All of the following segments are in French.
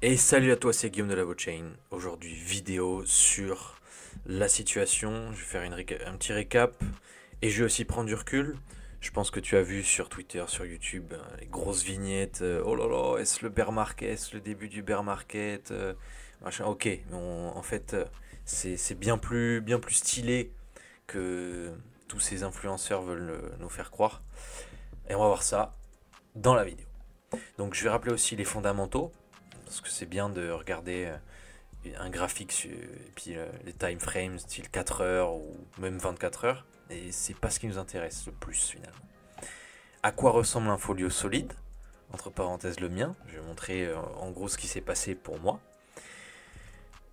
Et salut à toi, c'est Guillaume de la Chain. Aujourd'hui, vidéo sur la situation. Je vais faire un petit récap et je vais aussi prendre du recul. Je pense que tu as vu sur Twitter, sur YouTube, les grosses vignettes. Oh là là, est-ce le bear market, est-ce le début du bear market machin. Ok, mais en fait, c'est bien plus stylé que tous ces influenceurs veulent nous faire croire. Et on va voir ça dans la vidéo. Donc je vais rappeler aussi les fondamentaux, parce que c'est bien de regarder un graphique et puis les time frames style 4 heures ou même 24 heures. Et c'est pas ce qui nous intéresse le plus finalement. À quoi ressemble un folio solide? Entre parenthèses le mien. Je vais montrer en gros ce qui s'est passé pour moi.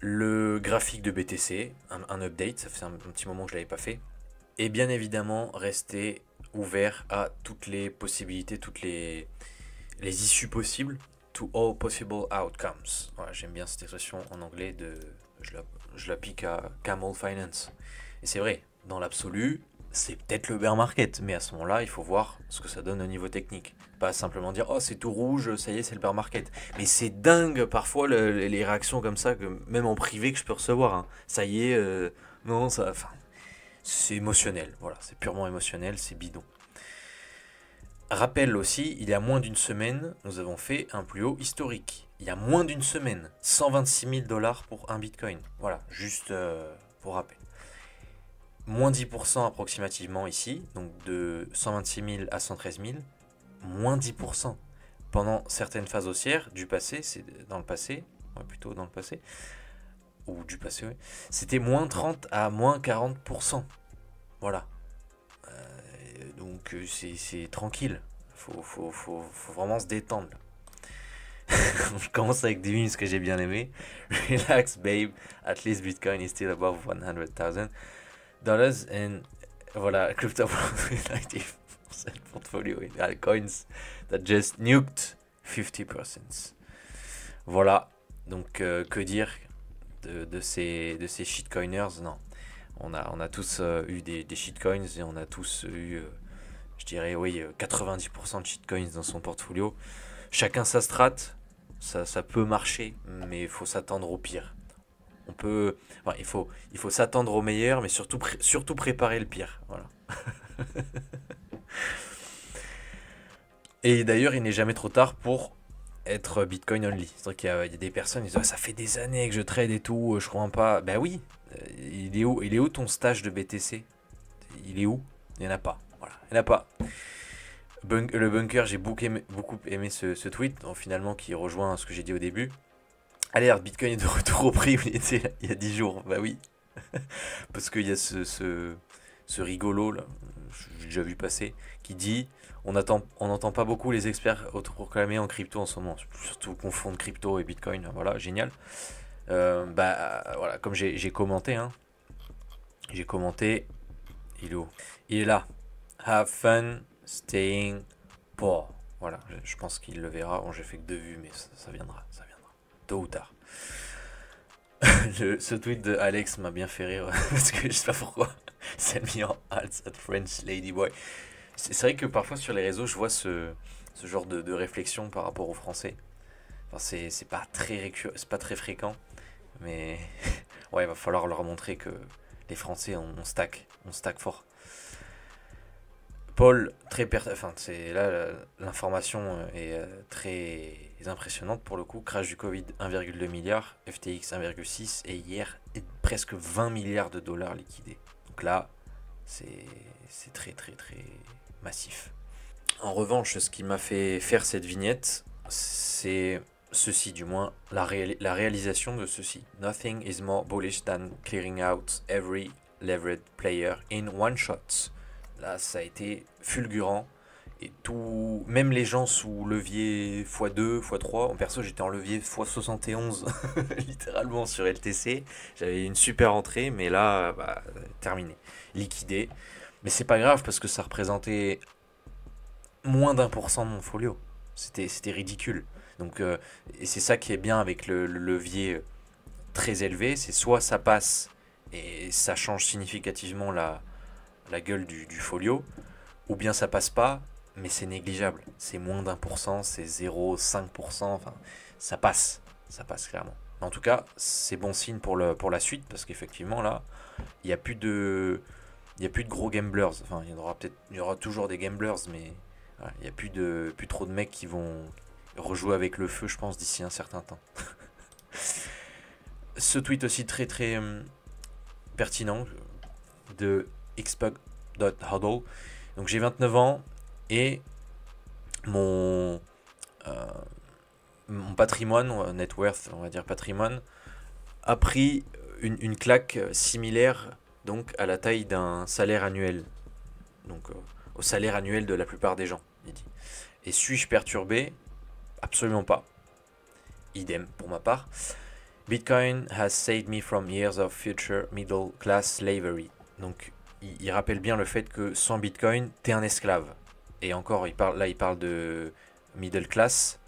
Le graphique de BTC, un update, ça fait un petit moment que je l'avais pas fait. Et bien évidemment rester ouvert à toutes les possibilités, toutes les issues possibles. To all possible outcomes. Voilà, j'aime bien cette expression en anglais je l'applique à Camel Finance. Et c'est vrai, dans l'absolu, c'est peut-être le bear market, mais à ce moment-là, il faut voir ce que ça donne au niveau technique. Pas simplement dire oh c'est tout rouge, ça y est, c'est le bear market. Mais c'est dingue parfois les réactions comme ça, que même en privé que je peux recevoir. Hein. Ça y est, non, ça. Enfin, c'est émotionnel, voilà, c'est purement émotionnel, c'est bidon. Rappel aussi, il y a moins d'une semaine, nous avons fait un plus haut historique. Il y a moins d'une semaine, 126 000 dollars pour un bitcoin. Voilà, juste pour rappel. Moins 10% approximativement ici, donc de 126 000 à 113 000. Moins 10%. Pendant certaines phases haussières du passé, c'est dans le passé, ouais, plutôt dans le passé, ou du passé, oui, c'était moins 30 à moins 40%. Voilà. Donc c'est tranquille. Faut vraiment se détendre. Je commence avec des news que j'ai bien aimé. Relax, babe. At least Bitcoin is still above $100,000. And voilà, crypto with 90% portfolio in altcoins that just nuked 50%. Voilà. Donc, que dire de ces shitcoiners? Non. On a tous eu des shitcoins et on a tous eu, je dirais, oui, 90% de shitcoins dans son portfolio. Chacun sa strat, ça peut marcher, mais il faut s'attendre au pire. On peut, enfin, il faut s'attendre au meilleur, mais surtout préparer le pire. Voilà. Et d'ailleurs, il n'est jamais trop tard pour être Bitcoin only. C'est-à-dire qu'il y a des personnes qui disent ah, ça fait des années que je trade et tout, je crois pas. Ben oui, il est où ton stage de BTC? Il est où? Il n'y en a pas. Voilà, il n'y en a pas. Le bunker, j'ai beaucoup aimé ce tweet, donc, finalement, qui rejoint ce que j'ai dit au début. Alerte, Bitcoin est de retour au prix où il était il y a 10 jours. Bah oui, parce qu'il y a ce rigolo, là, j'ai déjà vu passer, qui dit on n'entend pas beaucoup les experts autoproclamés en crypto en ce moment, surtout confondre crypto et Bitcoin. Voilà, génial. Voilà, comme j'ai commenté, hein, j'ai commenté, il est où? Il est là. Have fun staying poor. Voilà, je pense qu'il le verra. Bon, j'ai fait que 2 vues, mais ça viendra, tôt ou tard. Ce tweet de Alex m'a bien fait rire parce que je sais pas pourquoi. Send me your alts at French Ladyboy. C'est vrai que parfois sur les réseaux, je vois ce genre de réflexion par rapport aux Français. Enfin, c'est pas très fréquent, mais ouais, il va falloir leur montrer que les Français on stack fort. Paul, enfin, c'est là l'information est très impressionnante pour le coup. Crash du Covid 1,2 milliard, FTX 1,6 et hier presque 20 milliards de dollars liquidés. Donc là, c'est très massif. En revanche, ce qui m'a fait faire cette vignette, c'est ceci, du moins la réalisation de ceci. Nothing is more bullish than clearing out every levered player in one shot. Là, ça a été fulgurant. Et tout, même les gens sous levier x2, x3, en perso j'étais en levier x71 littéralement sur LTC. J'avais une super entrée, mais là, bah, terminé. Liquidé. Mais c'est pas grave parce que ça représentait moins d'1% de mon folio. C'était ridicule. Donc, et c'est ça qui est bien avec le levier très élevé, c'est soit ça passe et ça change significativement la gueule du folio, ou bien ça passe pas, mais c'est négligeable. C'est moins d'1%, c'est 0,5%, enfin, ça passe. Ça passe clairement. En tout cas, c'est bon signe pour la suite, parce qu'effectivement, là, il n'y a plus de. Il y a plus de gros gamblers. Enfin, il y aura toujours des gamblers, mais voilà, il n'y a plus trop de mecs qui vont rejouer avec le feu, je pense, d'ici un certain temps. Ce tweet aussi très très pertinent de xpug.huddle. Donc j'ai 29 ans et mon patrimoine, net worth, on va dire patrimoine, a pris une claque similaire donc à la taille d'un salaire annuel. Donc au salaire annuel de la plupart des gens, il dit. Et suis-je perturbé? Absolument pas. Idem pour ma part. Bitcoin has saved me from years of future middle class slavery. Donc il rappelle bien le fait que sans Bitcoin, t'es un esclave. Et encore, il parle de middle class,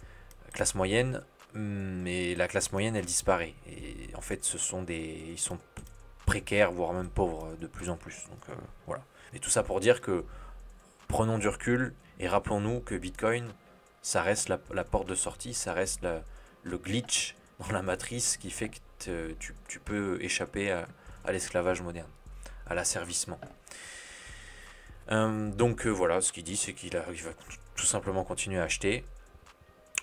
classe moyenne, mais la classe moyenne, elle disparaît. Et en fait, ils sont précaires, voire même pauvres de plus en plus. Donc voilà. Et tout ça pour dire que prenons du recul et rappelons-nous que Bitcoin, ça reste la porte de sortie, ça reste le glitch dans la matrice qui fait que tu peux échapper à l'esclavage moderne, à l'asservissement. Donc voilà, ce qu'il dit, c'est qu'il va tout simplement continuer à acheter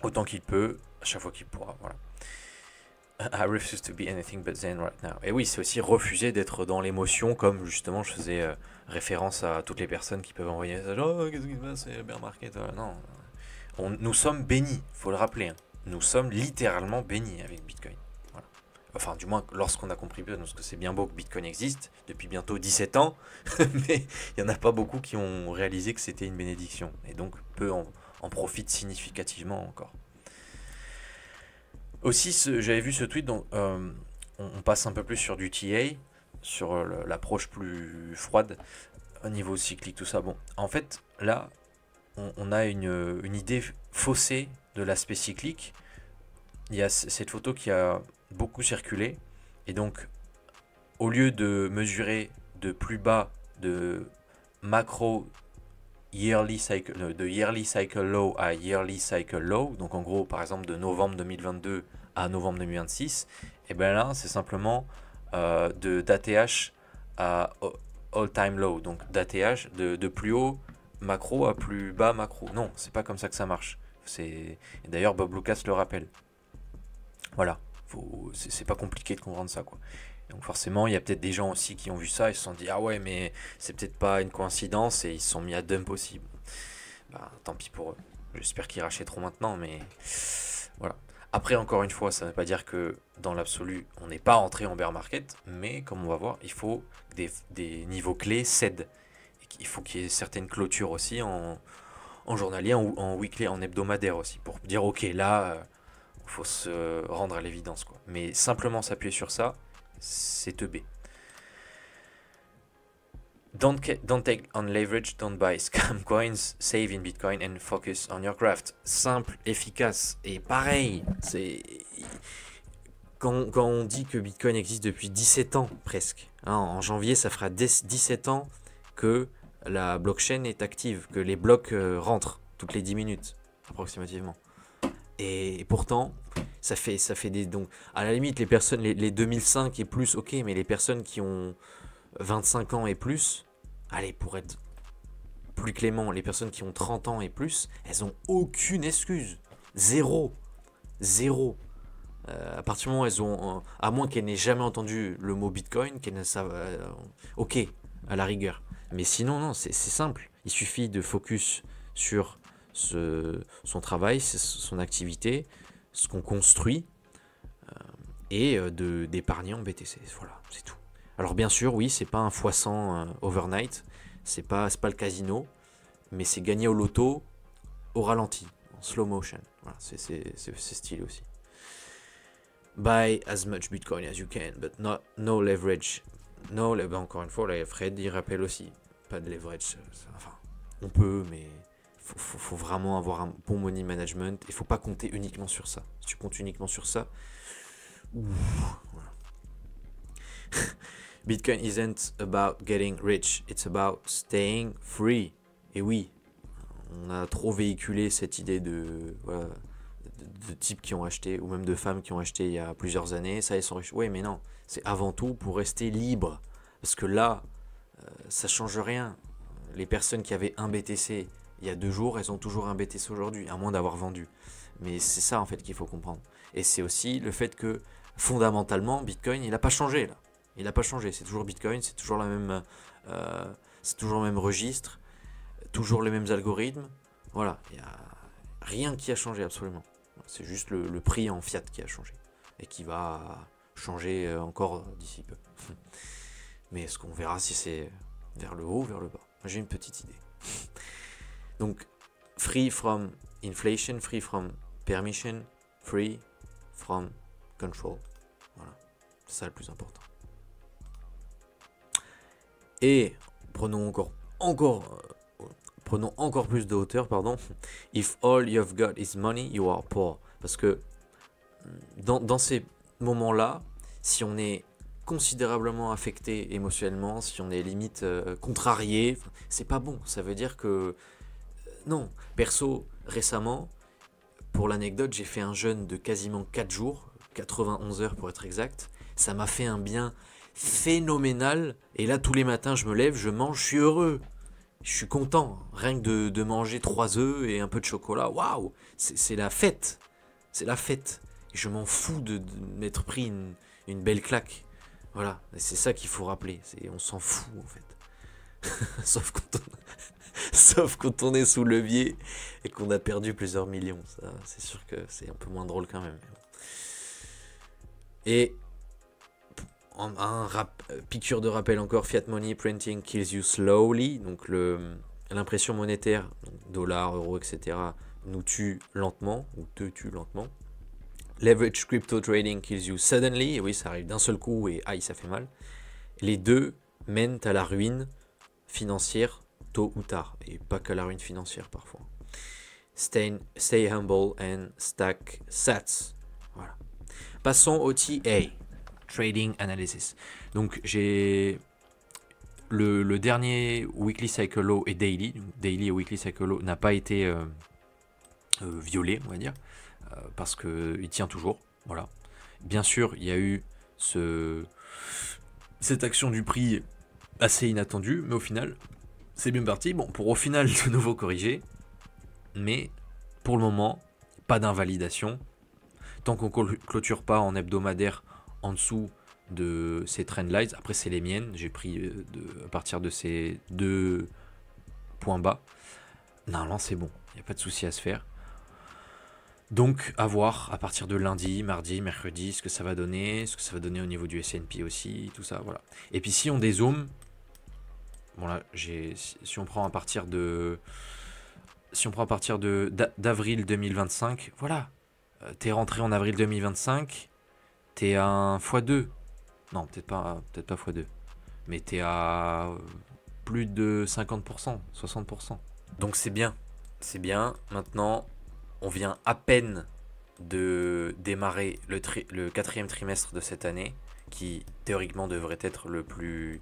autant qu'il peut, à chaque fois qu'il pourra. Voilà. I refuse to be anything but zen right now. Et oui, c'est aussi refuser d'être dans l'émotion, comme justement je faisais référence à toutes les personnes qui peuvent envoyer un message. Oh, qu'est-ce qui se passe, c'est bear market. Non, nous sommes bénis, faut le rappeler. Hein. Nous sommes littéralement bénis avec Bitcoin. Voilà. Enfin, du moins, lorsqu'on a compris, parce que c'est bien beau que Bitcoin existe depuis bientôt 17 ans, mais il n'y en a pas beaucoup qui ont réalisé que c'était une bénédiction. Et donc, peu en profitent significativement encore. Aussi, j'avais vu ce tweet, donc on passe un peu plus sur du TA, sur l'approche plus froide, au niveau cyclique, tout ça. Bon, en fait, là, on a une idée faussée de l'aspect cyclique. Il y a cette photo qui a beaucoup circulé, et donc, au lieu de mesurer de plus bas de macro yearly cycle low à yearly cycle low, donc en gros par exemple de novembre 2022 à novembre 2026, et bien là c'est simplement d'ATH à all time low, donc d'ATH de plus haut macro à plus bas macro. Non, c'est pas comme ça que ça marche. Et d'ailleurs Bob Lucas le rappelle. Voilà, c'est pas compliqué de comprendre ça quoi. Donc forcément, il y a peut-être des gens aussi qui ont vu ça et se sont dit ah ouais mais c'est peut-être pas une coïncidence et ils se sont mis à dump aussi. Bah, tant pis pour eux. J'espère qu'ils rachèteront maintenant, mais voilà. Après, encore une fois, ça ne veut pas dire que dans l'absolu, on n'est pas entré en bear market, mais comme on va voir, il faut que des niveaux clés cèdent. Il faut qu'il y ait certaines clôtures aussi en journalier, en weekly, en hebdomadaire aussi, pour dire ok là, il faut se rendre à l'évidence quoi. Mais simplement s'appuyer sur ça, c'est teubé. Don't take on leverage, don't buy scam coins, save in Bitcoin and focus on your craft. Simple, efficace et pareil. Quand on dit que Bitcoin existe depuis 17 ans presque, hein, en janvier ça fera 17 ans que la blockchain est active, que les blocs rentrent toutes les 10 minutes approximativement. Et pourtant, ça fait des... Donc, à la limite, les personnes, les 2005 et plus, ok, mais les personnes qui ont 25 ans et plus, allez, pour être plus clément, les personnes qui ont 30 ans et plus, elles ont aucune excuse. Zéro. À partir du moment où elles ont... à moins qu'elles n'aient jamais entendu le mot Bitcoin, qu'elles ne savent... ok, à la rigueur. Mais sinon, non, c'est simple. Il suffit de focus sur son travail, son activité, ce qu'on construit, et d'épargner en BTC. Voilà, c'est tout. Alors bien sûr, oui, c'est pas un x100 overnight, c'est pas le casino, mais c'est gagner au loto au ralenti, en slow motion. Voilà, c'est stylé aussi. Buy as much Bitcoin as you can, but no leverage. Encore une fois, là, Fred, il rappelle aussi, pas de leverage. Enfin, on peut, mais faut vraiment avoir un bon money management. Il faut pas compter uniquement sur ça. Si tu comptes uniquement sur ça, voilà. Bitcoin isn't about getting rich, it's about staying free. Et oui, on a trop véhiculé cette idée de types qui ont acheté, ou même de femmes qui ont acheté il y a plusieurs années, ça ils sont riches. Oui, mais non, c'est avant tout pour rester libre. Parce que là, ça change rien. Les personnes qui avaient un BTC il y a 2 jours, elles ont toujours un BTC aujourd'hui, à moins d'avoir vendu. Mais c'est ça en fait qu'il faut comprendre. Et c'est aussi le fait que fondamentalement, Bitcoin, il n'a pas changé là. Il n'a pas changé. C'est toujours Bitcoin, c'est toujours c'est toujours le même registre, toujours les mêmes algorithmes. Voilà, il n'y a rien qui a changé absolument. C'est juste le prix en fiat qui a changé et qui va changer encore d'ici peu. Mais est-ce qu'on verra si c'est vers le haut ou vers le bas? J'ai une petite idée. Donc, free from inflation, free from permission, free from control. Voilà, c'est ça le plus important. Et prenons encore plus de hauteur, pardon. If all you've got is money, you are poor. Parce que dans ces moments-là, si on est considérablement affecté émotionnellement, si on est limite contrarié, c'est pas bon. Ça veut dire que non. Perso, récemment, pour l'anecdote, j'ai fait un jeûne de quasiment 4 jours, 91 heures pour être exact. Ça m'a fait un bien phénoménal. Et là, tous les matins, je me lève, je mange, je suis heureux. Je suis content. Rien que de manger 3 œufs et un peu de chocolat. Waouh! C'est la fête. C'est la fête. Et je m'en fous de m'être pris une belle claque. Voilà. Et c'est ça qu'il faut rappeler. On s'en fout, en fait. Sauf quand on est sous levier et qu'on a perdu plusieurs millions. Ça, c'est sûr que c'est un peu moins drôle quand même. Et piqûre de rappel encore, fiat money printing kills you slowly. Donc l'impression monétaire, donc dollars, euros, etc. nous tue lentement, ou te tue lentement. Leverage crypto trading kills you suddenly. Et oui, ça arrive d'un seul coup et aïe, ça fait mal. Les deux mènent à la ruine financière tôt ou tard, et pas qu'à la ruine financière parfois. Stay humble and stack sats. Voilà. Passons au TA, Trading Analysis. Donc j'ai le dernier Weekly Cycle Low et Daily. Daily et Weekly Cycle Low n'a pas été violé, on va dire, parce qu'il tient toujours. Voilà. Bien sûr, il y a eu cette action du prix assez inattendue, mais au final, c'est bien parti. Bon, pour au final de nouveau corriger, mais pour le moment, pas d'invalidation. Tant qu'on clôture pas en hebdomadaire en dessous de ces trendlines, après c'est les miennes, j'ai pris à partir de ces 2 points bas. Normalement c'est bon, il n'y a pas de souci à se faire. Donc à voir à partir de lundi, mardi, mercredi, ce que ça va donner au niveau du S&P aussi, tout ça, voilà. Et puis si on dézoome, bon là, si on prend à partir d'avril 2025, voilà, t'es rentré en avril 2025, t'es à un x2, non, peut-être pas x2, mais t'es à plus de 50%, 60%. Donc c'est bien. Maintenant, on vient à peine de démarrer le 4e trimestre de cette année, qui théoriquement devrait être le plus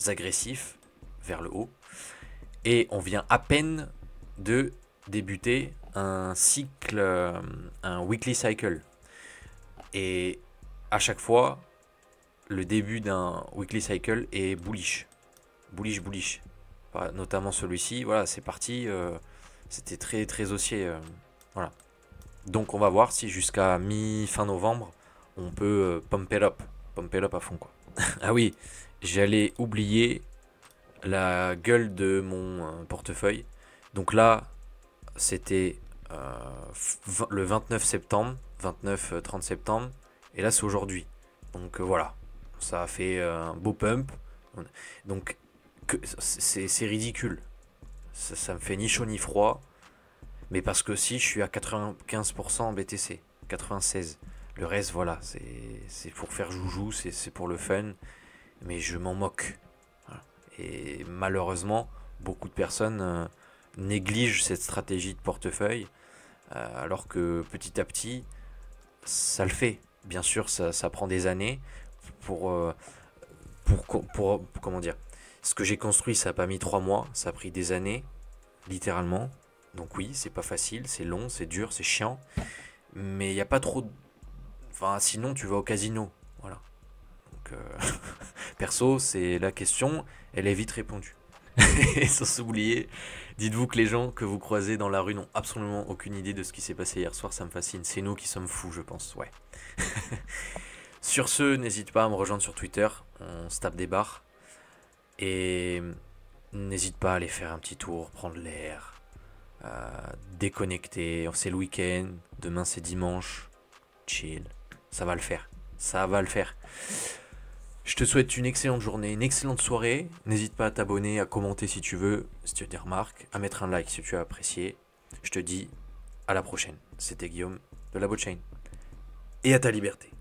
agressif vers le haut. Et on vient à peine de débuter un cycle, un weekly cycle. Et à chaque fois, le début d'un weekly cycle est bullish. Bullish. Voilà, notamment celui-ci, voilà, c'est parti. C'était très, très haussier. Voilà. Donc on va voir si jusqu'à mi-fin novembre, on peut pump it up à fond, quoi. Ah oui, j'allais oublier la gueule de mon portefeuille. Donc là, c'était le 29 septembre, 29-30 septembre, et là c'est aujourd'hui. Donc voilà, ça a fait un beau pump. Donc c'est ridicule. Ça me fait ni chaud ni froid. Mais parce que si je suis à 95% en BTC, 96%. Le reste, voilà, c'est pour faire joujou, c'est pour le fun. Mais je m'en moque. Voilà. Et malheureusement, beaucoup de personnes négligent cette stratégie de portefeuille. Alors que petit à petit, ça le fait. Bien sûr, ça prend des années pour comment dire. Ce que j'ai construit, ça n'a pas mis 3 mois, ça a pris des années, littéralement. Donc oui, c'est pas facile, c'est long, c'est dur, c'est chiant. Mais il n'y a pas trop... Enfin, sinon, tu vas au casino. Voilà. Donc, perso, c'est la question, elle est vite répondue. Et sans oublier, dites-vous que les gens que vous croisez dans la rue n'ont absolument aucune idée de ce qui s'est passé hier soir, ça me fascine. C'est nous qui sommes fous, je pense, ouais. Sur ce, n'hésite pas à me rejoindre sur Twitter, on se tape des barres. Et n'hésite pas à aller faire un petit tour, prendre l'air, déconnecter. C'est le week-end, demain c'est dimanche, chill, ça va le faire, ça va le faire. Je te souhaite une excellente journée, une excellente soirée. N'hésite pas à t'abonner, à commenter si tu veux, si tu as des remarques, à mettre un like si tu as apprécié. Je te dis à la prochaine. C'était Guillaume de la Botchain. Et à ta liberté.